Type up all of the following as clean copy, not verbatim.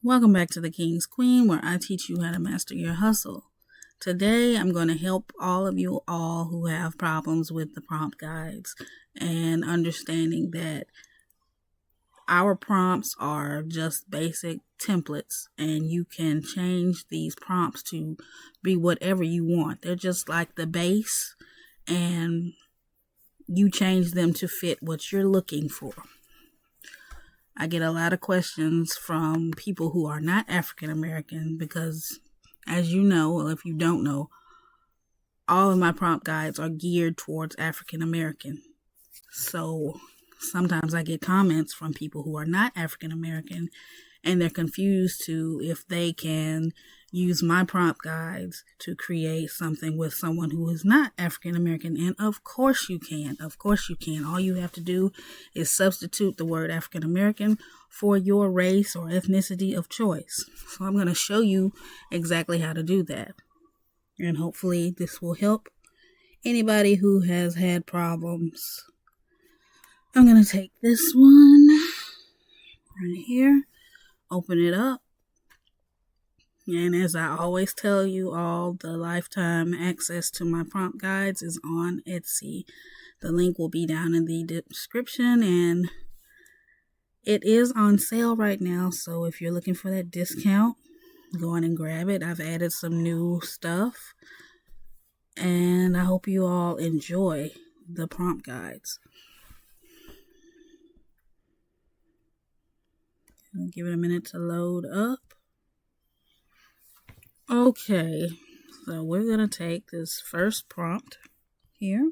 Welcome back to the King's Queen, where I teach you how to master your hustle. Today, I'm going to help all of you all who have problems with the prompt guides and understanding that our prompts are just basic templates and you can change these prompts to be whatever you want. They're just like the base and you change them to fit what you're looking for. I get a lot of questions from people who are not African American because, as you know, or if you don't know, all of my prompt guides are geared towards African American. So sometimes I get comments from people who are not African American and they're confused to if they can use my prompt guides to create something with someone who is not African American. And of course you can. Of course you can. All you have to do is substitute the word African American for your race or ethnicity of choice. So I'm going to show you exactly how to do that. And hopefully this will help anybody who has had problems. I'm going to take this one right here, open it up. And as I always tell you all, the lifetime access to my prompt guides is on Etsy. The link will be down in the description and it is on sale right now. So if you're looking for that discount, go on and grab it. I've added some new stuff and I hope you all enjoy the prompt guides. I'll give it a minute to load up. Okay, so we're going to take this first prompt here,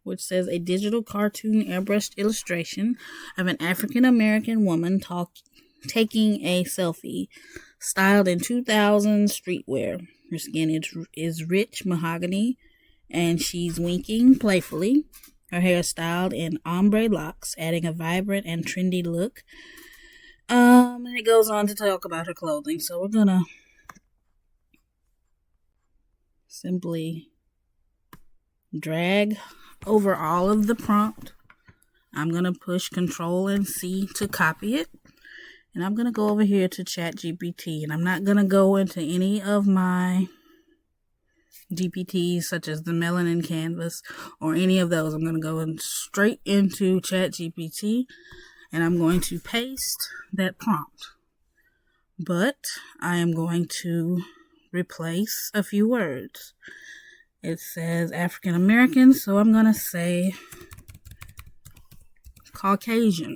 which says a digital cartoon airbrushed illustration of an African-American woman taking a selfie, styled in 2000 streetwear. Her skin is rich mahogany, and she's winking playfully. Her hair is styled in ombre locks, adding a vibrant and trendy look. And it goes on to talk about her clothing, so we're going to simply drag over all of the prompt. I'm going to push Control and C to copy it. And I'm going to go over here to ChatGPT. And I'm not going to go into any of my GPTs such as the Melanin Canvas or any of those. I'm going to go straight into ChatGPT. And I'm going to paste that prompt. But I am going to replace a few words. It says African American, so I'm going to say Caucasian.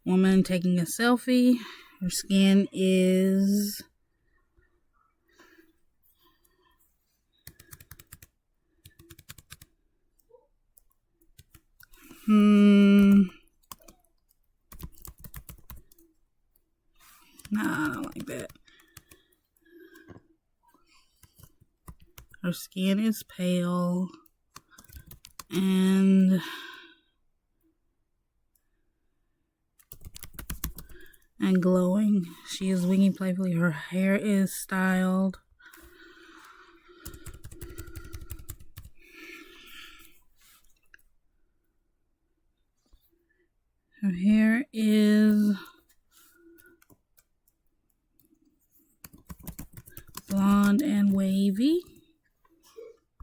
Woman taking a selfie. Her skin is I don't like that. Her skin is pale and glowing. She is winking playfully. Her hair is styled. Her hair is blonde and wavy.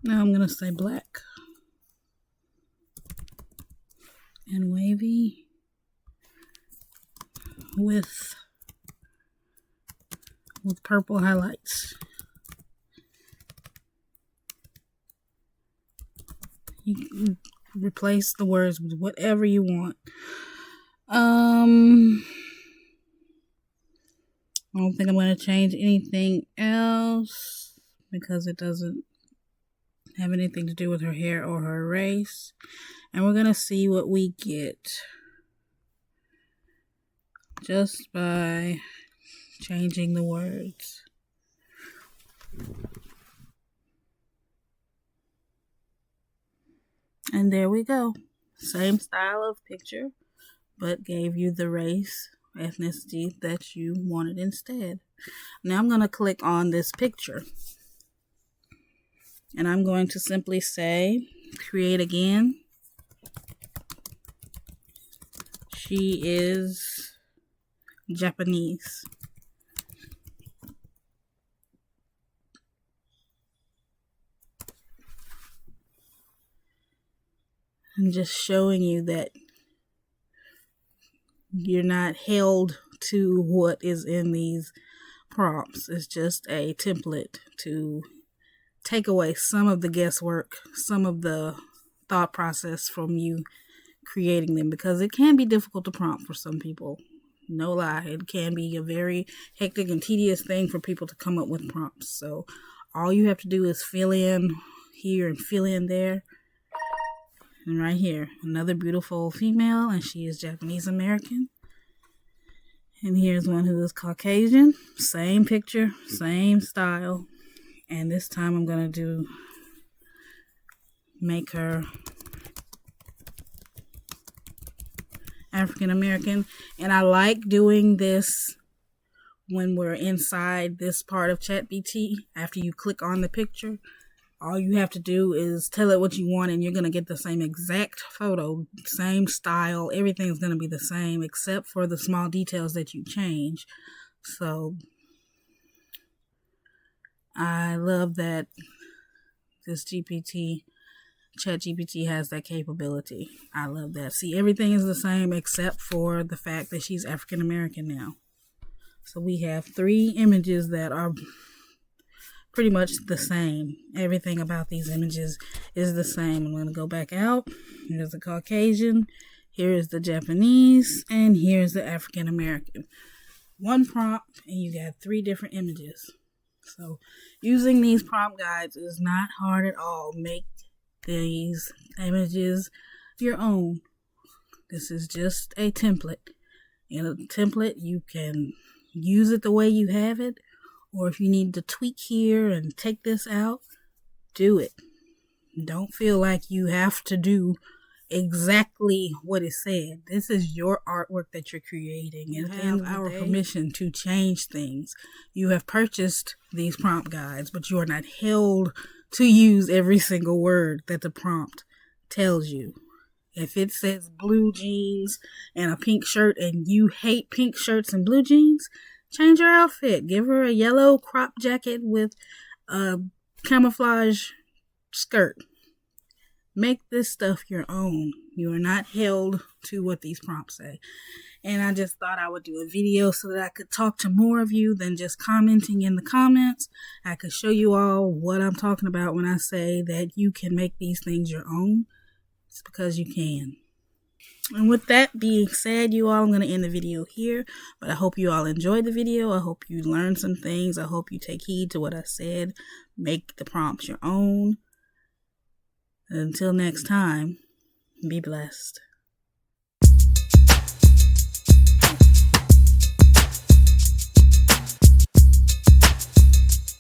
Now I'm going to say black and wavy with purple highlights. You can replace the words with whatever you want. I don't think I'm going to change anything else because it doesn't have anything to do with her hair or her race. And we're going to see what we get just by changing the words. And there we go. Same style of picture, but gave you the race, ethnicity that you wanted instead. Now I'm going to click on this picture. And I'm going to simply say, create again. She is Japanese. I'm just showing you that you're not held to what is in these prompts. It's just a template to take away some of the guesswork, some of the thought process from you creating them, because it can be difficult to prompt for some people. No lie, it can be a very hectic and tedious thing for people to come up with prompts. So all you have to do is fill in here and fill in there. And right here, another beautiful female, and she is Japanese American. And here's one who is Caucasian. Same picture, same style. And this time I'm going to make her African American. And I like doing this when we're inside this part of ChatGPT. After you click on the picture, all you have to do is tell it what you want, and you're going to get the same exact photo, same style. Everything's going to be the same except for the small details that you change. So I love that this ChatGPT has that capability. I love that. See, everything is the same except for the fact that she's African American now. So we have 3 images that are pretty much the same. Everything about these images is the same. I'm going to go back out. Here's the Caucasian. Here is the Japanese. And here's the African American. One prompt and you got 3 different images. So using these prompt guides is not hard at all. Make these images your own. This is just a template. In a template, you can use it the way you have it. Or if you need to tweak here and take this out, do it. Don't feel like you have to do exactly what is said. This is your artwork that you're creating. You have our permission to change things. You have purchased these prompt guides, but you are not held to use every single word that the prompt tells you. If it says blue jeans and a pink shirt and you hate pink shirts and blue jeans, change her outfit. Give her a yellow crop jacket with a camouflage skirt. Make this stuff your own. You are not held to what these prompts say. And I just thought I would do a video so that I could talk to more of you than just commenting in the comments. I could show you all what I'm talking about when I say that you can make these things your own. It's because you can. And with that being said, you all, I'm going to end the video here. But I hope you all enjoyed the video. I hope you learned some things. I hope you take heed to what I said. Make the prompts your own. And until next time, be blessed.